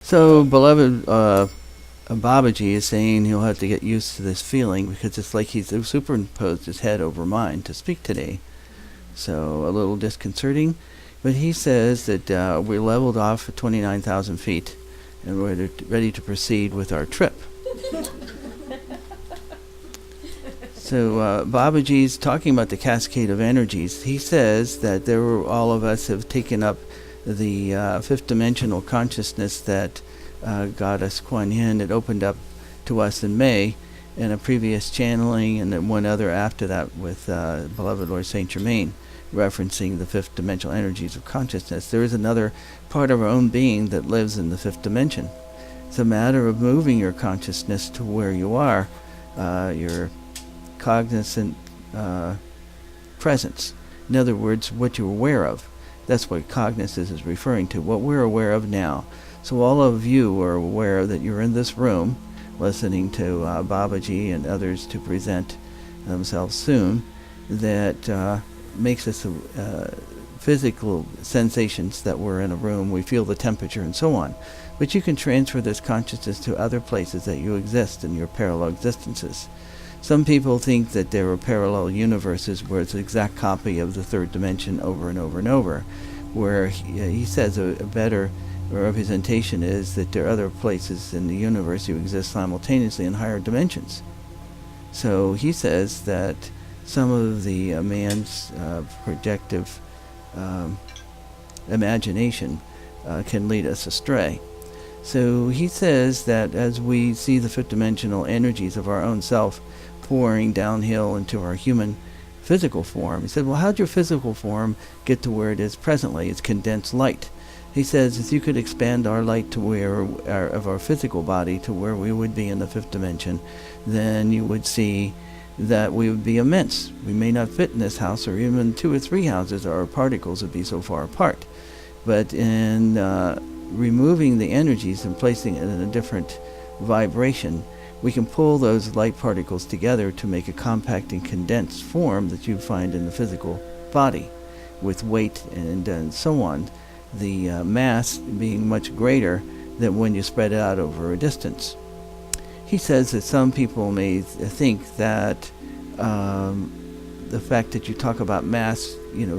So, beloved Babaji is saying he'll have to get used to this feeling because it's like he's superimposed his head over mine to speak today. So, a little disconcerting. But he says that we're leveled off at 29,000 feet and we're ready to proceed with our trip. So Babaji's talking about the cascade of energies. He says that all of us have taken up the fifth dimensional consciousness that Goddess Kuan Yin had opened up to us in May in a previous channeling, and then one other after that with beloved Lord Saint Germaine, referencing the fifth dimensional energies of consciousness. There is another part of our own being that lives in the fifth dimension. It's a matter of moving your consciousness to where you are, your cognizant presence. In other words, what you're aware of. That's what cognizance is referring to, what we're aware of now. So all of you are aware that you're in this room listening to Babaji and others to present themselves soon. That makes us physical sensations that we're in a room. We feel the temperature and so on. But you can transfer this consciousness to other places that you exist in your parallel existences. Some people think that there are parallel universes where it's an exact copy of the third dimension over and over and over, where he says a better representation is that there are other places in the universe who exist simultaneously in higher dimensions. So he says that some of the man's projective imagination can lead us astray. So he says that as we see the fifth dimensional energies of our own self pouring downhill into our human physical form, he said, well, how'd your physical form get to where it is presently? It's condensed light. He says if you could expand our light to where of our physical body to where we would be in the fifth dimension, then you would see that we would be immense. We may not fit in this house, or even 2 or 3 houses, our particles would be so far apart. But in removing the energies and placing it in a different vibration, we can pull those light particles together to make a compact and condensed form that you find in the physical body, with weight and so on. The mass being much greater than when you spread it out over a distance. He says that some people may think that the fact that you talk about mass,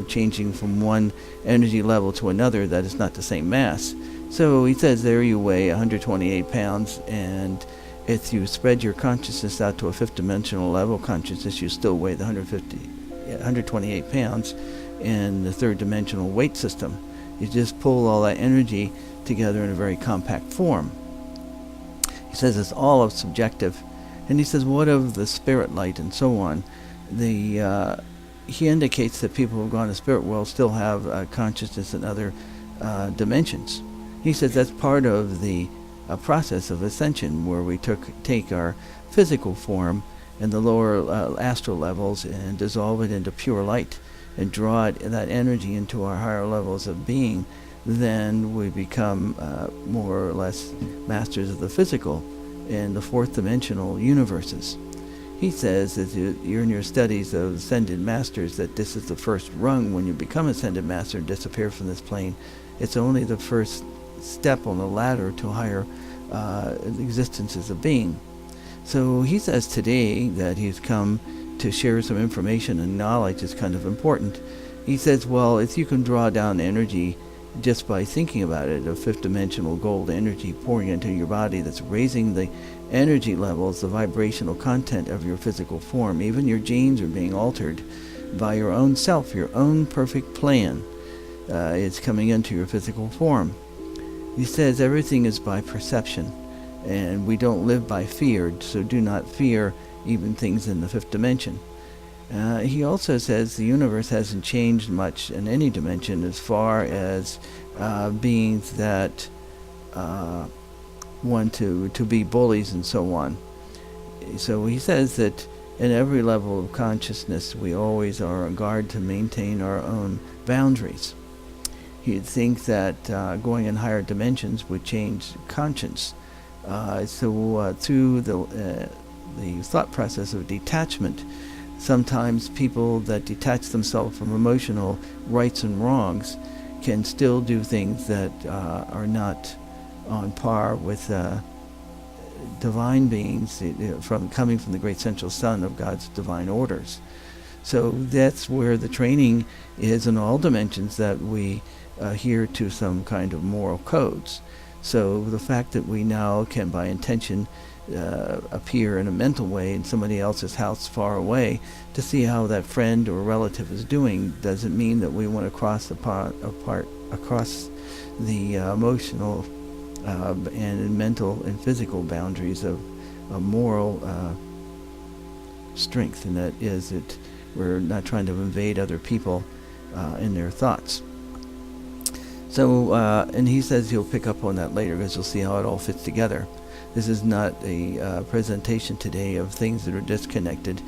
changing from one energy level to another, that is not the same mass. So he says there you weigh 128 pounds, and if you spread your consciousness out to a fifth dimensional level consciousness, you still weigh the 128 pounds in the third dimensional weight system. You just pull all that energy together in a very compact form. He says it's all subjective. And he says, what of the spirit light and so on? He indicates that people who have gone to spirit world still have consciousness in other dimensions. He says that's part of the process of ascension, where we take our physical form in the lower astral levels and dissolve it into pure light and draw that energy into our higher levels of being. Then we become more or less masters of the physical in the fourth dimensional universes. He says that you're in your studies of ascended masters that this is the first rung. When you become ascended master and disappear from this plane, it's only the first step on the ladder to higher existences of being. So he says today that he's come to share some information and knowledge is kind of important. He says, well, if you can draw down energy just by thinking about it, a fifth dimensional gold energy pouring into your body that's raising the energy levels, the vibrational content of your physical form, even your genes are being altered by your own self, your own perfect plan. It's coming into your physical form. He says everything is by perception, and we don't live by fear, so do not fear even things in the fifth dimension. He also says the universe hasn't changed much in any dimension as far as beings that want to be bullies and so on. So he says that in every level of consciousness we always are on guard to maintain our own boundaries. He'd think that going in higher dimensions would change conscience. So through the thought process of detachment, sometimes people that detach themselves from emotional rights and wrongs can still do things that are not on par with divine beings coming from the great central sun of God's divine orders. So that's where the training is in all dimensions, that we adhere to some kind of moral codes. So the fact that we now can, by intention, appear in a mental way in somebody else's house far away to see how that friend or relative is doing doesn't mean that we want to cross across the emotional and mental and physical boundaries of moral strength, and that is that we're not trying to invade other people in their thoughts. So, and he says he'll pick up on that later, because you'll see how it all fits together. This is not a presentation today of things that are disconnected,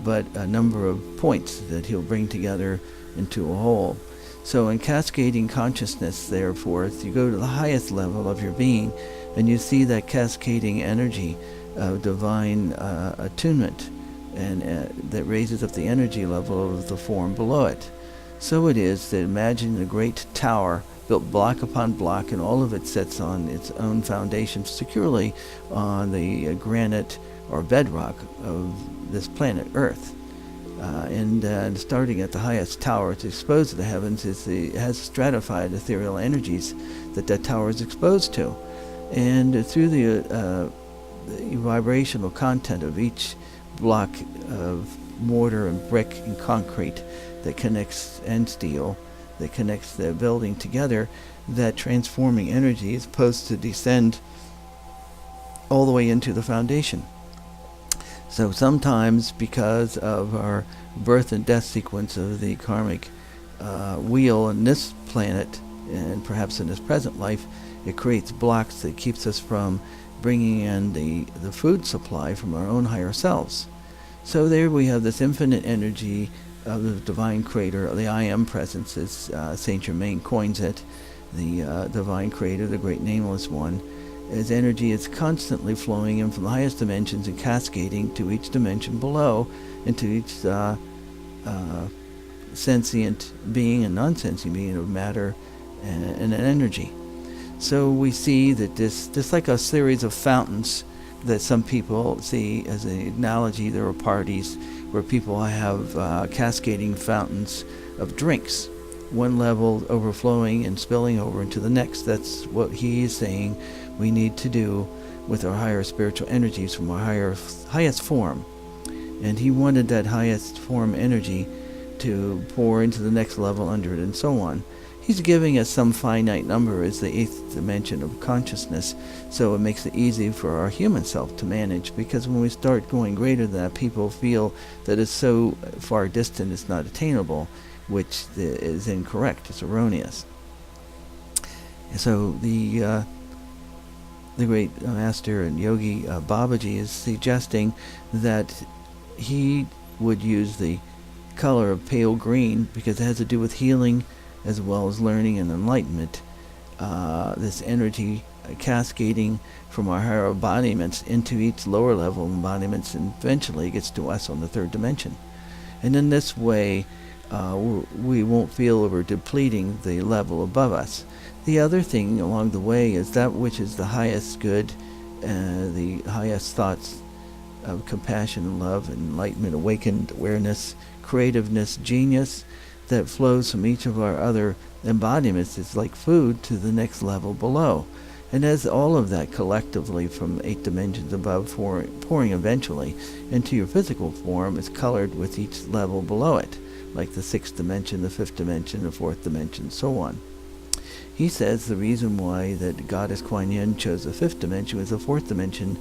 but a number of points that he'll bring together into a whole. So in cascading consciousness, therefore, you go to the highest level of your being, and you see that cascading energy of divine attunement, and that raises up the energy level of the form below it. So it is that imagine a great tower built block upon block, and all of it sits on its own foundation securely on the granite or bedrock of this planet Earth. And starting at the highest tower, it's exposed to the heavens, it has stratified ethereal energies that tower is exposed to. And through the vibrational content of each block of mortar and brick and concrete that connects, and steel, that connects the building together, that transforming energy is supposed to descend all the way into the foundation. So sometimes, because of our birth and death sequence of the karmic wheel in this planet, and perhaps in this present life, it creates blocks that keeps us from bringing in the food supply from our own higher selves. So there we have this infinite energy of the divine creator, the I Am presence, as Saint Germaine coins it, the divine creator, the great nameless one. As energy is constantly flowing in from the highest dimensions and cascading to each dimension below, and to each sentient being and non-sentient being of matter and energy. So we see that this like a series of fountains that some people see as an analogy. There are parties where people have cascading fountains of drinks, one level overflowing and spilling over into the next. That's what he is saying we need to do with our higher spiritual energies from our highest form. And he wanted that highest form energy to pour into the next level under it, and so on. He's giving us some finite number as the 8th dimension of consciousness, so it makes it easy for our human self to manage, because when we start going greater than that, people feel that it's so far distant it's not attainable, which is incorrect, it's erroneous. So the great master and yogi Babaji is suggesting that he would use the color of pale green because it has to do with healing as well as learning and enlightenment. This energy cascading from our higher embodiments into each lower level embodiments, and eventually gets to us on the 3rd dimension. And in this way, we won't feel we're depleting the level above us. The other thing along the way is that which is the highest good, the highest thoughts of compassion, love, enlightenment, awakened awareness, creativeness, genius, that flows from each of our other embodiments. It's like food to the next level below. And as all of that collectively from 8 dimensions above pouring eventually into your physical form is colored with each level below it, like the 6th dimension, the 5th dimension, the 4th dimension, so on. He says the reason why that Goddess Kuan Yin chose the 5th dimension was the 4th dimension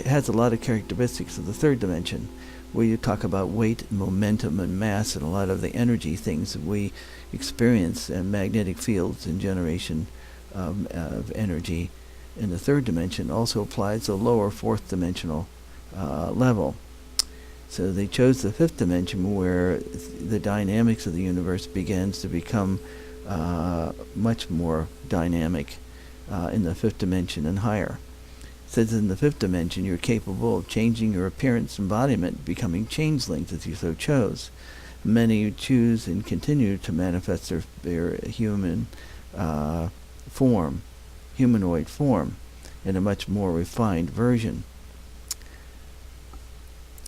has a lot of characteristics of the 3rd dimension, where you talk about weight, momentum, and mass, and a lot of the energy things that we experience, and magnetic fields and generation of energy in the 3rd dimension also applies to the lower 4th dimensional level. So they chose the 5th dimension, where the dynamics of the universe begins to become much more dynamic in the 5th dimension and higher. It says in the 5th dimension you're capable of changing your appearance embodiment, becoming changelings if you so chose. Many choose and continue to manifest their human form humanoid form in a much more refined version.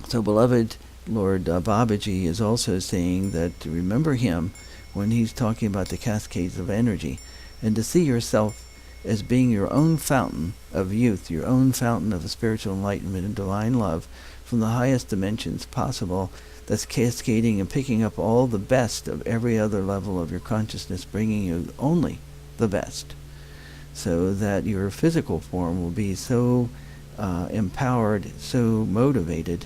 So, beloved Lord Babaji is also saying that to remember him when he's talking about the cascades of energy, and to see yourself as being your own fountain of youth, your own fountain of spiritual enlightenment and divine love from the highest dimensions possible, that's cascading and picking up all the best of every other level of your consciousness, bringing you only the best, so that your physical form will be so empowered, so motivated,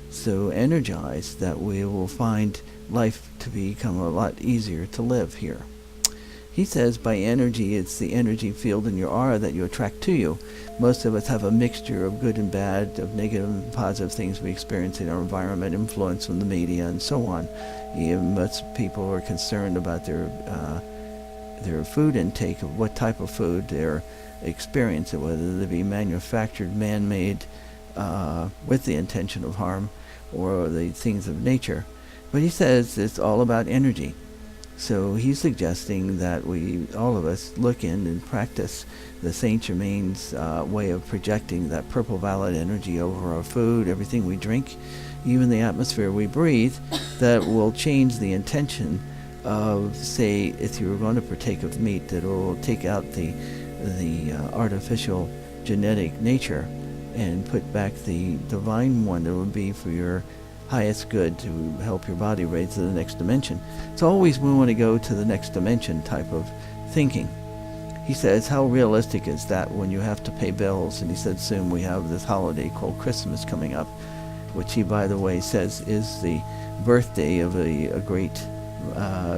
so energized that we will find life to become a lot easier to live here. He says by energy, it's the energy field in your aura that you attract to you. Most of us have a mixture of good and bad, of negative and positive things we experience in our environment, influence from the media, and so on. Most people are concerned about their food intake, of what type of food they're experiencing, whether they be manufactured, man-made, with the intention of harm, or the things of nature. But he says it's all about energy. So he's suggesting that we, all of us, look in and practice the Saint Germaine's way of projecting that purple violet energy over our food, everything we drink, even the atmosphere we breathe, that will change the intention of, say, if you were going to partake of meat, that it will take out the artificial genetic nature and put back the divine one that would be for your highest good, to help your body raise to the next dimension. It's always we want to go to the next dimension type of thinking. He says, how realistic is that when you have to pay bills? And he said, soon we have this holiday called Christmas coming up, which he, by the way, says is the birthday of a great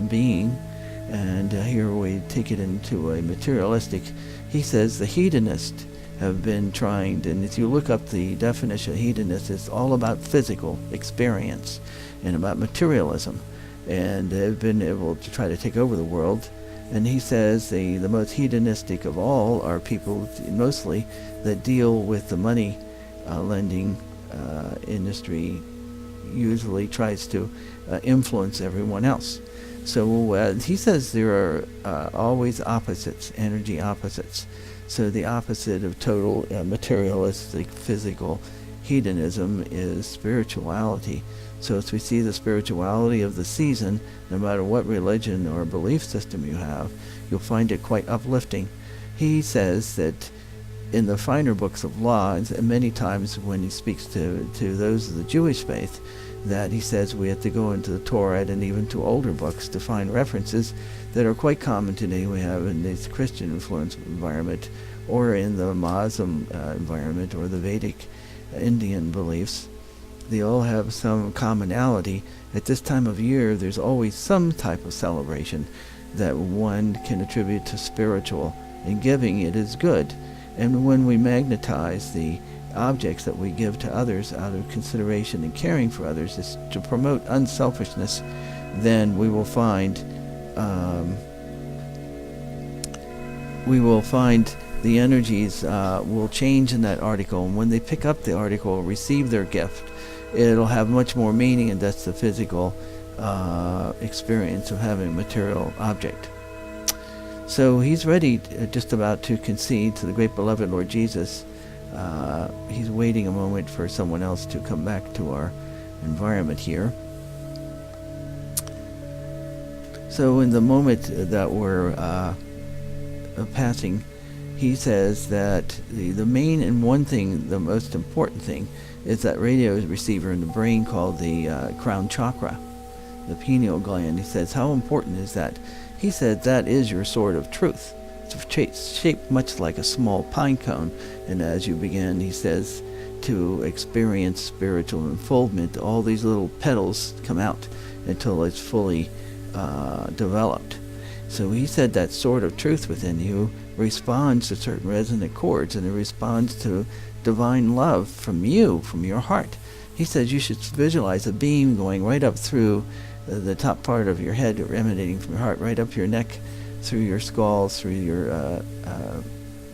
being. And here we take it into a materialistic. He says the hedonist have been trying, and if you look up the definition of hedonist, it's all about physical experience and about materialism, and they've been able to try to take over the world. And he says the most hedonistic of all are people mostly that deal with the money lending industry, usually tries to influence everyone else. So he says there are always opposites, energy opposites. So the opposite of total materialistic physical hedonism is spirituality. So as we see the spirituality of the season, no matter what religion or belief system you have, you'll find it quite uplifting. He says that in the finer books of law, and many times when he speaks to those of the Jewish faith, that he says we have to go into the Torah and even to older books to find references that are quite common today. We have in this Christian influenced environment, or in the Muslim environment, or the Vedic Indian beliefs. They all have some commonality. At this time of year, there's always some type of celebration that one can attribute to spiritual, and giving it is good. And when we magnetize the objects that we give to others out of consideration and caring for others is to promote unselfishness, then we will find the energies will change in that article. And when they pick up the article, receive their gift, it'll have much more meaning, and that's the physical experience of having a material object. So he's ready, just about to concede to the great beloved Lord Jesus. He's waiting a moment for someone else to come back to our environment here. So in the moment that we're passing, he says that the main and one thing, the most important thing, is that radio receiver in the brain called the crown chakra, the pineal gland. He says, how important is that? He said that is your sword of truth. It's shaped much like a small pine cone, and as you begin, he says, to experience spiritual unfoldment, all these little petals come out until it's fully developed. So he said that sword of truth within you responds to certain resonant chords, and it responds to divine love from you, from your heart. He says you should visualize a beam going right up through the top part of your head, emanating from your heart, right up your neck, through your skull, through your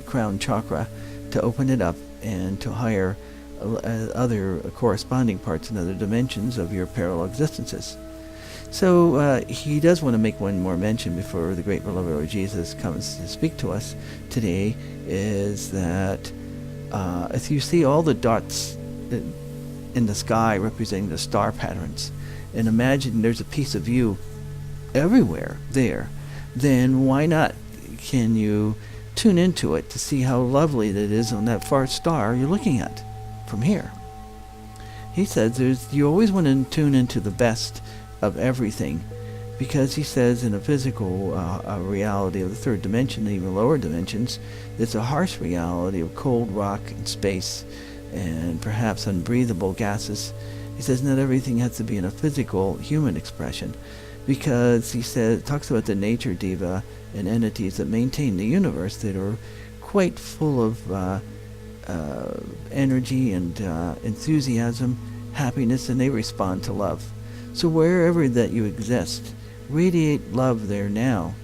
crown chakra, to open it up and to higher other corresponding parts and other dimensions of your parallel existences. So he does want to make one more mention before the great beloved Lord Jesus comes to speak to us today, is that if you see all the dots in the sky representing the star patterns, and imagine there's a piece of you everywhere there, then why not can you tune into it to see how lovely that is on that far star you're looking at from here. He says you always want to tune into the best of everything, because he says in a physical reality of the third dimension and even lower dimensions, it's a harsh reality of cold rock and space and perhaps unbreathable gases. He says not everything has to be in a physical human expression, because he talks about the nature diva and entities that maintain the universe that are quite full of energy and enthusiasm, happiness, and they respond to love. So wherever that you exist, radiate love there now.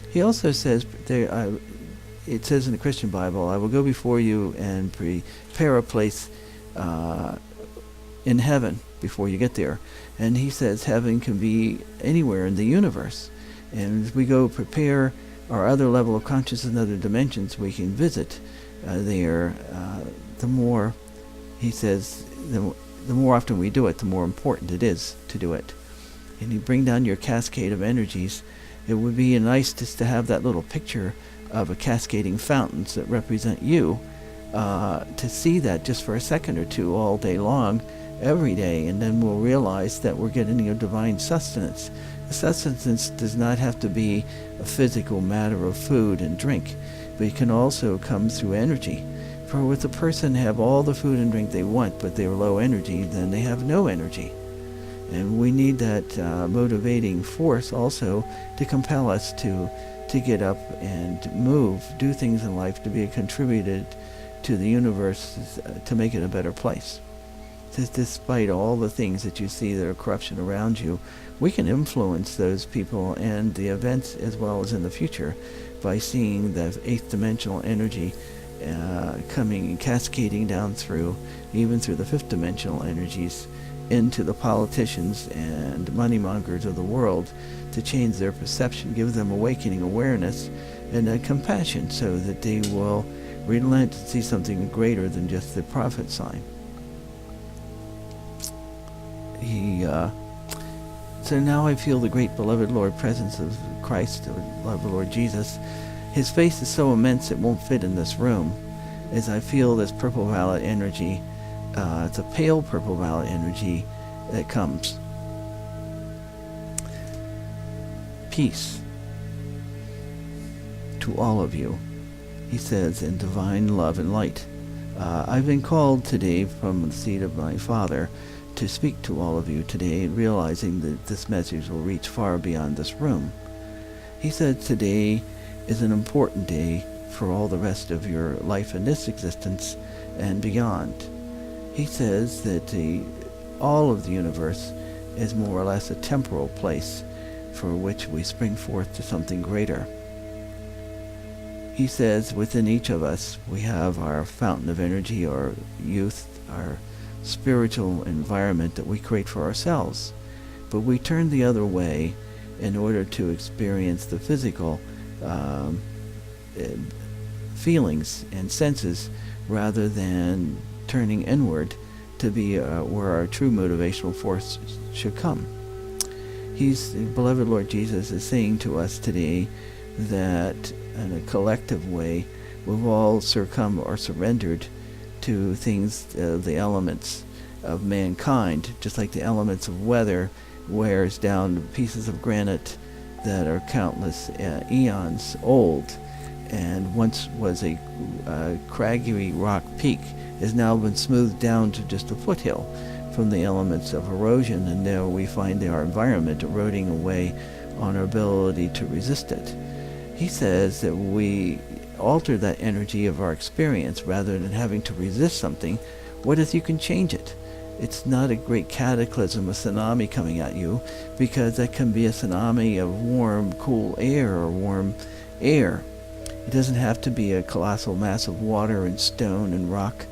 He also says, it says in the Christian Bible, I will go before you and prepare a place in heaven before you get there. And he says heaven can be anywhere in the universe. And as we go prepare our other level of consciousness and other dimensions we can visit there, the more, he says, the more often we do it, the more important it is to do it. And you bring down your cascade of energies. It would be nice just to have that little picture of a cascading fountains that represent you, to see that just for a second or two all day long, every day, and then we'll realize that we're getting a divine sustenance. The sustenance does not have to be a physical matter of food and drink, but it can also come through energy. For if a person have all the food and drink they want, but they're low energy, then they have no energy. And we need that motivating force also to compel us to get up and move, do things in life to be contributed to the universe to make it a better place. Despite all the things that you see that are corruption around you, we can influence those people and the events as well as in the future by seeing the eighth dimensional energy coming and cascading down through, even through the fifth dimensional energies, into the politicians and money mongers of the world to change their perception, give them awakening awareness and compassion so that they will relent and see something greater than just the profit sign. So now I feel the great beloved Lord presence of Christ, the beloved Lord Jesus. His face is so immense it won't fit in this room. As I feel this purple violet energy, it's a pale purple violet energy that comes. Peace to all of you, he says, in divine love and light. I've been called today from the seat of my Father to speak to all of you today, realizing that this message will reach far beyond this room. He said today is an important day for all the rest of your life in this existence and beyond. He says that all of the universe is more or less a temporal place for which we spring forth to something greater. He says within each of us we have our fountain of energy, our youth, our spiritual environment that we create for ourselves, but we turn the other way in order to experience the physical feelings and senses rather than turning inward to be where our true motivational force should come. Beloved Lord Jesus is saying to us today that in a collective way we've all succumbed or surrendered to things, the elements of mankind, just like the elements of weather wears down pieces of granite that are countless eons old, and once was a craggy rock peak, has now been smoothed down to just a foothill from the elements of erosion, and now we find our environment eroding away on our ability to resist it. He says that we alter that energy of our experience rather than having to resist something. What if you can change it? It's not a great cataclysm, a tsunami coming at you, because that can be a tsunami of warm, cool air or warm air. It doesn't have to be a colossal mass of water and stone and rock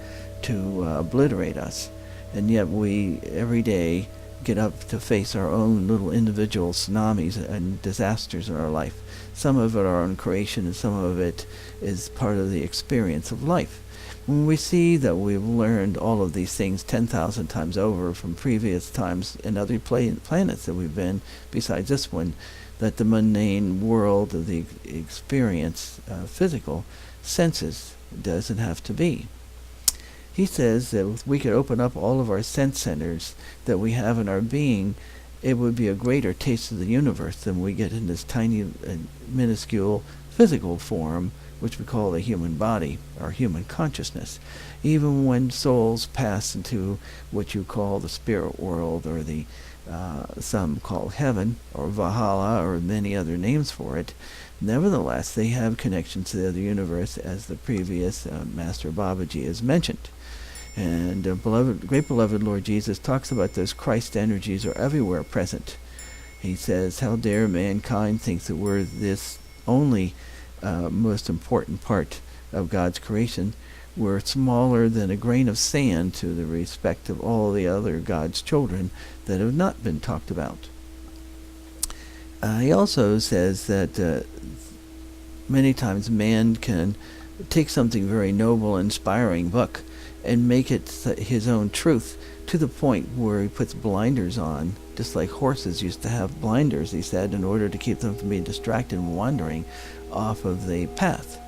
to obliterate us. And yet we, every day, get up to face our own little individual tsunamis and disasters in our life. Some of it are our own creation, and some of it is part of the experience of life. When we see that we've learned all of these things 10,000 times over from previous times and other planets that we've been, besides this one, that the mundane world of the experience, physical senses, doesn't have to be. He says that if we could open up all of our sense centers that we have in our being, it would be a greater taste of the universe than we get in this tiny, minuscule physical form, which we call the human body, or human consciousness. Even when souls pass into what you call the spirit world, or the some call heaven, or Valhalla, or many other names for it, nevertheless they have connections to the other universe, as the previous Master Babaji has mentioned. And great beloved Lord Jesus talks about those Christ energies are everywhere present. He says, how dare mankind think that we're this only most important part of God's creation. We're smaller than a grain of sand to the respect of all the other God's children that have not been talked about. He also says that many times man can take something very noble, inspiring book and make it his own truth, to the point where he puts blinders on, just like horses used to have blinders, he said, in order to keep them from being distracted and wandering off of the path.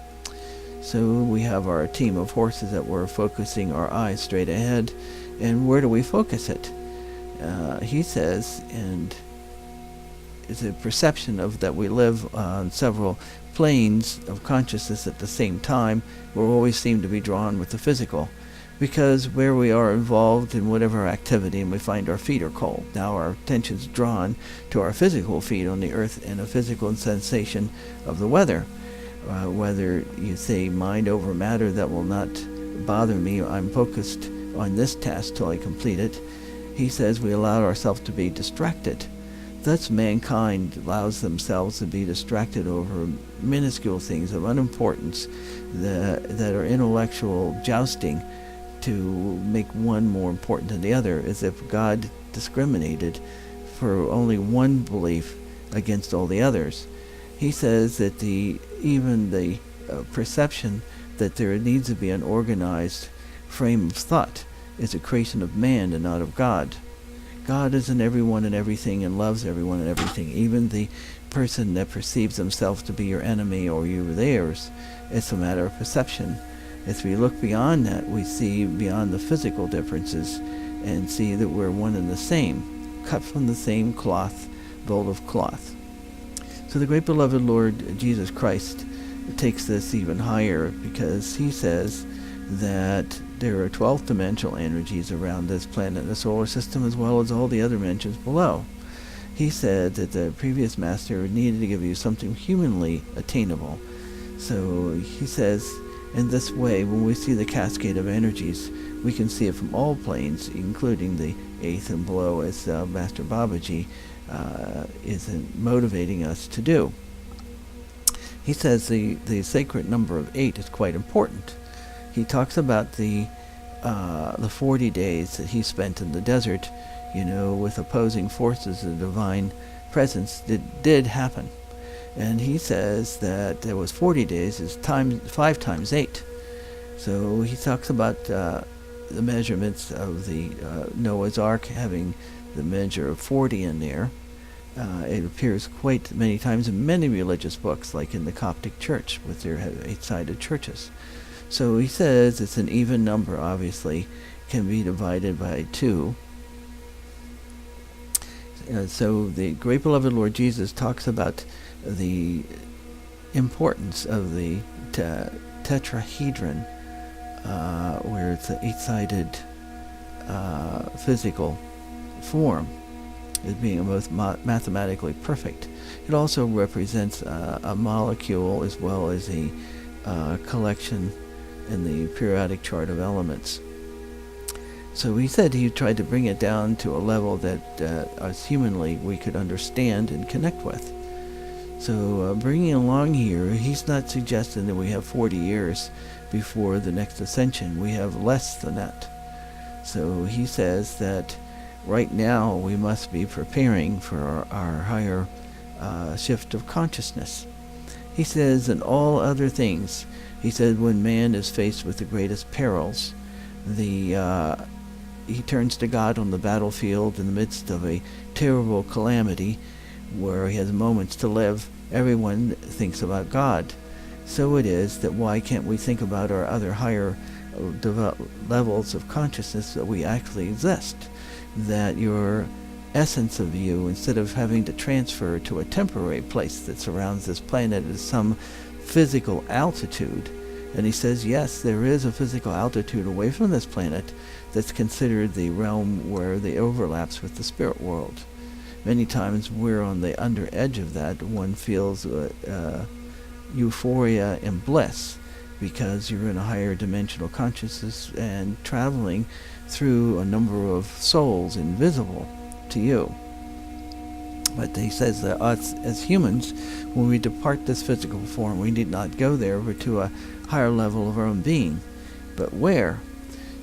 So we have our team of horses that we're focusing our eyes straight ahead. And where do we focus it? He says, and it's a perception of that we live on several planes of consciousness at the same time. We always seem to be drawn with the physical, because where we are involved in whatever activity and we find our feet are cold, now our attention's drawn to our physical feet on the earth and a physical sensation of the weather. Whether you say mind over matter, that will not bother me, I'm focused on this task till I complete it. He says we allow ourselves to be distracted. Thus mankind allows themselves to be distracted over minuscule things of unimportance that are intellectual jousting, to make one more important than the other, as if God discriminated for only one belief against all the others. He says that even the perception that there needs to be an organized frame of thought is a creation of man and not of God. God is in everyone and everything and loves everyone and everything, even the person that perceives himself to be your enemy or you theirs. It's a matter of perception. As we look beyond that, we see beyond the physical differences and see that we're one and the same, cut from the same cloth, mold of cloth. So the great beloved Lord Jesus Christ takes this even higher, because he says that there are 12th dimensional energies around this planet and the solar system, as well as all the other dimensions below. He said that the previous master needed to give you something humanly attainable. So he says, in this way, when we see the cascade of energies, we can see it from all planes, including the 8th and below, as Master Babaji is motivating us to do. He says the sacred number of 8 is quite important. He talks about the 40 days that he spent in the desert, with opposing forces of divine presence that did happen. And he says that there was 40 days is 5 times 8. So he talks about the measurements of the Noah's Ark having the measure of 40 in there. It appears quite many times in many religious books, like in the Coptic Church, with their 8-sided churches. So he says it's an even number, obviously, can be divided by 2. So the great beloved Lord Jesus talks about the importance of the tetrahedron, where it's an 8-sided physical form, as being most mathematically perfect. It also represents a molecule as well as a collection in the periodic chart of elements. So he said he tried to bring it down to a level that us humanly we could understand and connect with. So bringing along here, he's not suggesting that we have 40 years before the next ascension. We have less than that. So he says that right now we must be preparing for our higher shift of consciousness. He says, in all other things, he said, when man is faced with the greatest perils, he turns to God on the battlefield in the midst of a terrible calamity where he has moments to live. Everyone thinks about God. So it is that why can't we think about our other higher levels of consciousness, that we actually exist, that your essence of you, instead of having to transfer to a temporary place that surrounds this planet at some physical altitude. And he says, yes, there is a physical altitude away from this planet that's considered the realm where it overlaps with the spirit world. Many times we're on the under edge of that. One feels euphoria and bliss because you're in a higher dimensional consciousness and traveling through a number of souls invisible to you. But he says that us as humans, when we depart this physical form, we need not go there but to a higher level of our own being. But where?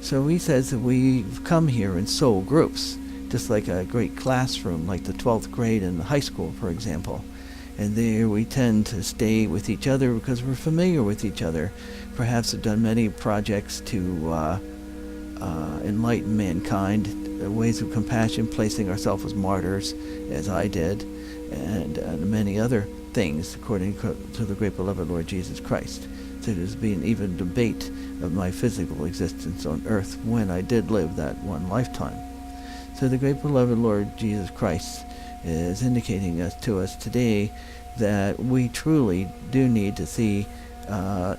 So he says that we've come here in soul groups, just like a great classroom, like the 12th grade in high school, for example. And there we tend to stay with each other because we're familiar with each other. Perhaps have done many projects to enlighten mankind, ways of compassion, placing ourselves as martyrs, as I did, and many other things, according to the great beloved Lord Jesus Christ. So there's been even debate of my physical existence on earth when I did live that one lifetime. So the great beloved Lord Jesus Christ is indicating to us today that we truly do need to see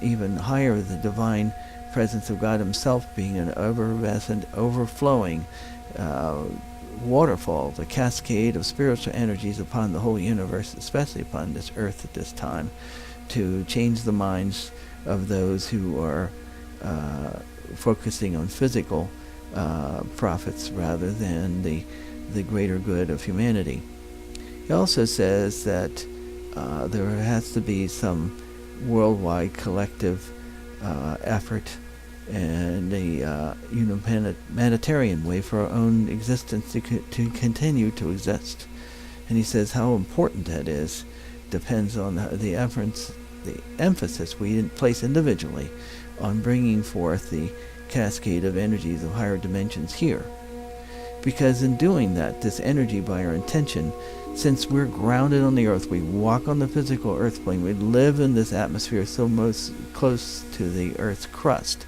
even higher the divine presence of God himself being an effervescent, overflowing waterfall, the cascade of spiritual energies upon the whole universe, especially upon this earth at this time, to change the minds of those who are focusing on physical profits rather than the greater good of humanity. He also says that there has to be some worldwide collective effort and a humanitarian way for our own existence to continue to exist. And he says how important that is depends on the emphasis we place individually on bringing forth the cascade of energies of higher dimensions here. Because in doing that, this energy by our intention, since we're grounded on the earth, we walk on the physical earth plane, we live in this atmosphere so most close to the earth's crust,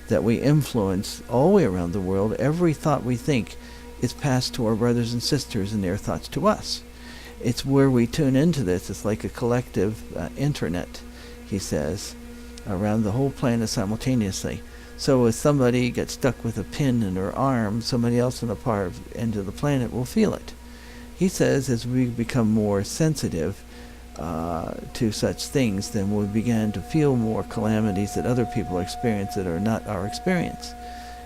that we influence all the way around the world. Every thought we think is passed to our brothers and sisters and their thoughts to us. It's where we tune into this. It's like a collective internet, he says, around the whole planet simultaneously. So if somebody gets stuck with a pin in their arm, somebody else in the far end of the planet will feel it. He says as we become more sensitive to such things, then we'll begin to feel more calamities that other people experience that are not our experience.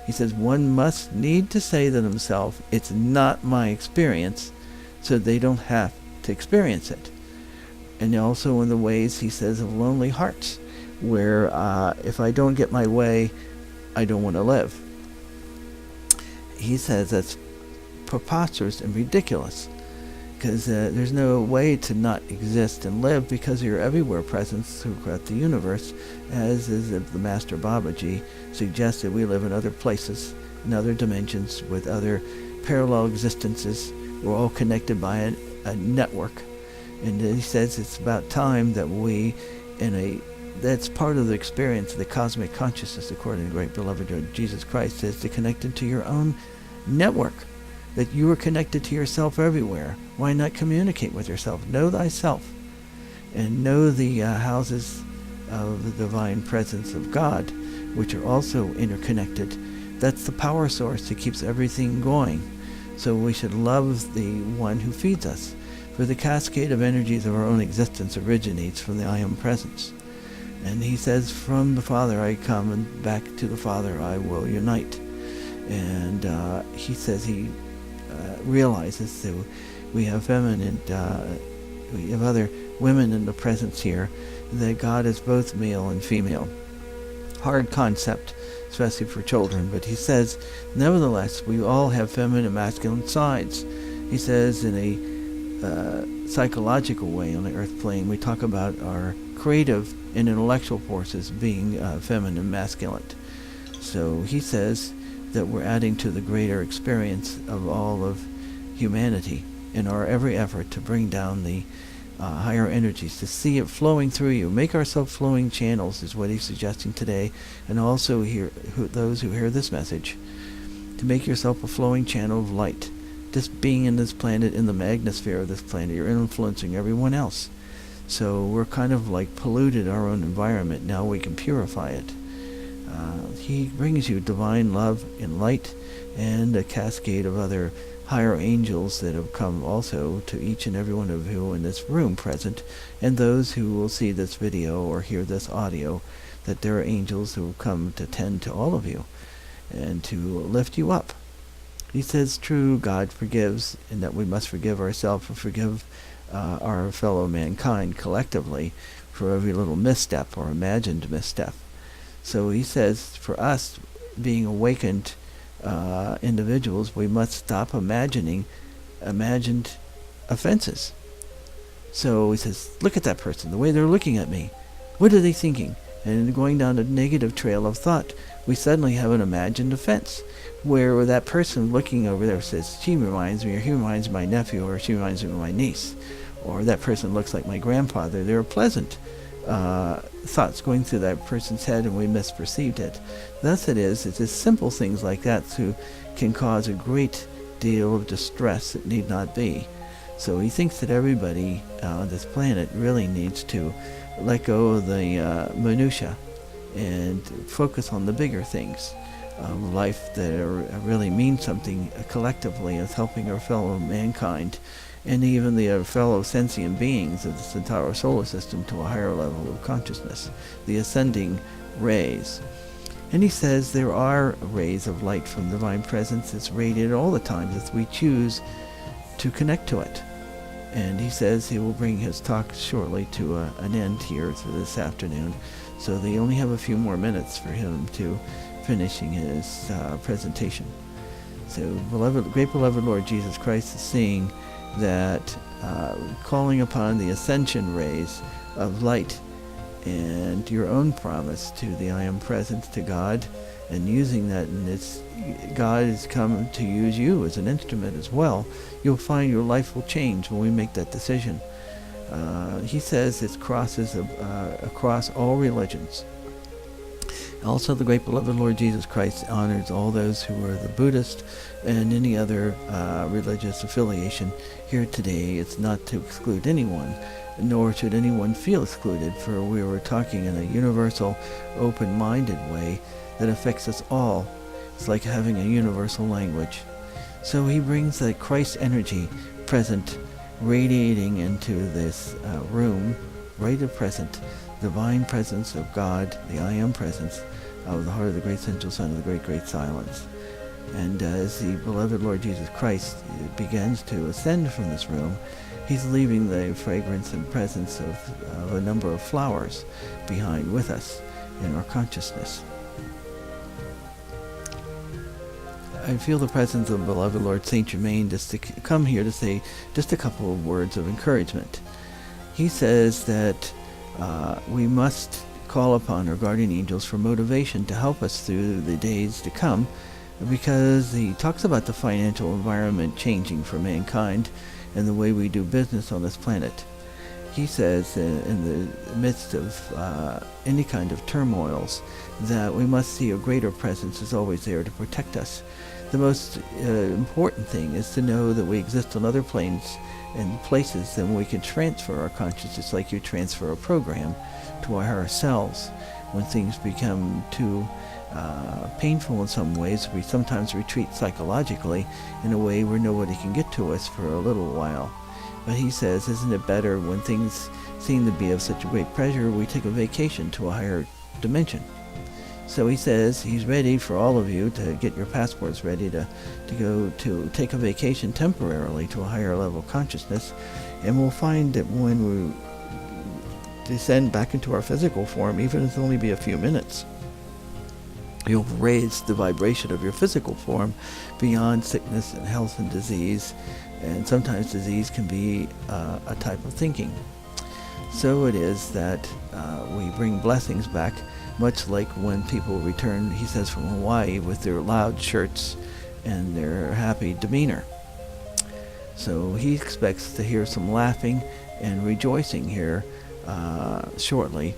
He says one must need to say to themselves, it's not my experience, so they don't have to experience it. And also in the ways, he says, of lonely hearts, where if I don't get my way, I don't want to live. He says that's preposterous and ridiculous, because there's no way to not exist and live because of your everywhere presence throughout the universe, as is the Master Babaji suggested. We live in other places, in other dimensions, with other parallel existences. We're all connected by a network. And he says it's about time that we, that's part of the experience of the cosmic consciousness, according to the great beloved Lord Jesus Christ, is to connect into your own network, that you are connected to yourself everywhere. Why not communicate with yourself? Know thyself, and know the houses of the divine presence of God, which are also interconnected. That's the power source that keeps everything going. So we should love the one who feeds us, for the cascade of energies of our own existence originates from the I Am Presence. And he says, from the Father I come, and back to the Father I will unite. And he says he realizes that we have feminine, we have other women in the presence here, that God is both male and female. Hard concept, especially for children. But he says, nevertheless, we all have feminine and masculine sides. He says in a psychological way on the earth plane, we talk about our creative and intellectual forces being feminine and masculine. So he says that we're adding to the greater experience of all of humanity in our every effort to bring down the higher energies, to see it flowing through you. Make ourselves flowing channels is what he's suggesting today, and also those who hear this message, to make yourself a flowing channel of light. Just being in this planet, in the magnosphere of this planet, you're influencing everyone else. So we're kind of like polluted our own environment. Now we can purify it. He brings you divine love and light and a cascade of other higher angels that have come also to each and every one of you in this room present, and those who will see this video or hear this audio, that there are angels who have come to tend to all of you and to lift you up. He says, true God forgives, and that we must forgive ourselves and forgive our fellow mankind collectively for every little misstep or imagined misstep. So he says, for us, being awakened individuals, we must stop imagining imagined offenses. So he says, look at that person, the way they're looking at me. What are they thinking? And going down a negative trail of thought, we suddenly have an imagined offense, where that person looking over there says, she reminds me, or he reminds me of my nephew, or she reminds me of my niece, or that person looks like my grandfather. They're pleasant thoughts going through that person's head, and we misperceived it. Thus it's just simple things like that who can cause a great deal of distress that need not be. So he thinks that everybody on this planet really needs to let go of the minutia and focus on the bigger things of life that really mean something collectively, as helping our fellow mankind and even the fellow sentient beings of this entire solar system to a higher level of consciousness, the ascending rays. And he says there are rays of light from divine presence that's radiated all the time if we choose to connect to it. And he says he will bring his talk shortly to an end here this afternoon, so they only have a few more minutes for him to finishing his presentation. So, great beloved Lord Jesus Christ is seeing that calling upon the ascension rays of light and your own promise to the I am presence, to God, and using that, and God has come to use you as an instrument as well. You'll find your life will change when we make that decision. He says it crosses across all religions. Also, the great beloved Lord Jesus Christ honors all those who are the Buddhist and any other religious affiliation here today. It's not to exclude anyone, nor should anyone feel excluded, for we were talking in a universal, open-minded way that affects us all. It's like having a universal language. So he brings that Christ energy present, radiating into this room, right at present, divine presence of God, the I Am presence of the heart of the great central sun of the great, great silence. And as the beloved Lord Jesus Christ begins to ascend from this room, he's leaving the fragrance and presence of a number of flowers behind with us in our consciousness. I feel the presence of beloved Lord Saint Germaine just to come here to say just a couple of words of encouragement. He says that we must call upon our guardian angels for motivation to help us through the days to come, because he talks about the financial environment changing for mankind and the way we do business on this planet. He says in the midst of any kind of turmoils that we must see a greater presence is always there to protect us. The most important thing is to know that we exist on other planes and places, then we can transfer our consciousness like you transfer a program to our higher selves. When things become too painful in some ways, we sometimes retreat psychologically in a way where nobody can get to us for a little while. But he says, isn't it better when things seem to be of such a great pressure, we take a vacation to a higher dimension? So he says he's ready for all of you to get your passports ready to go to take a vacation temporarily to a higher level of consciousness. And we'll find that when we descend back into our physical form, even if it only be a few minutes, You'll raise the vibration of your physical form beyond sickness and health and disease. And sometimes disease can be a type of thinking. So it is that we bring blessings back, much like when people return, he says, from Hawaii with their loud shirts and their happy demeanor. So he expects to hear some laughing and rejoicing here shortly,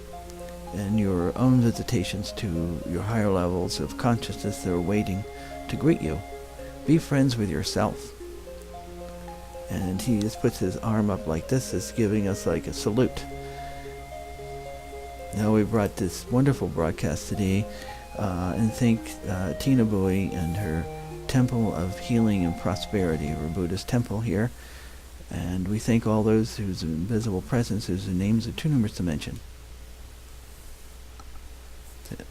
and your own visitations to your higher levels of consciousness that are waiting to greet you. Be friends with yourself. And he just puts his arm up like this, is giving us like a salute. Now we brought this wonderful broadcast today, and thank Tina Bowie and her Temple of Healing and Prosperity, her Buddhist temple here. And we thank all those whose invisible presence, whose names are too numerous to mention. That's it.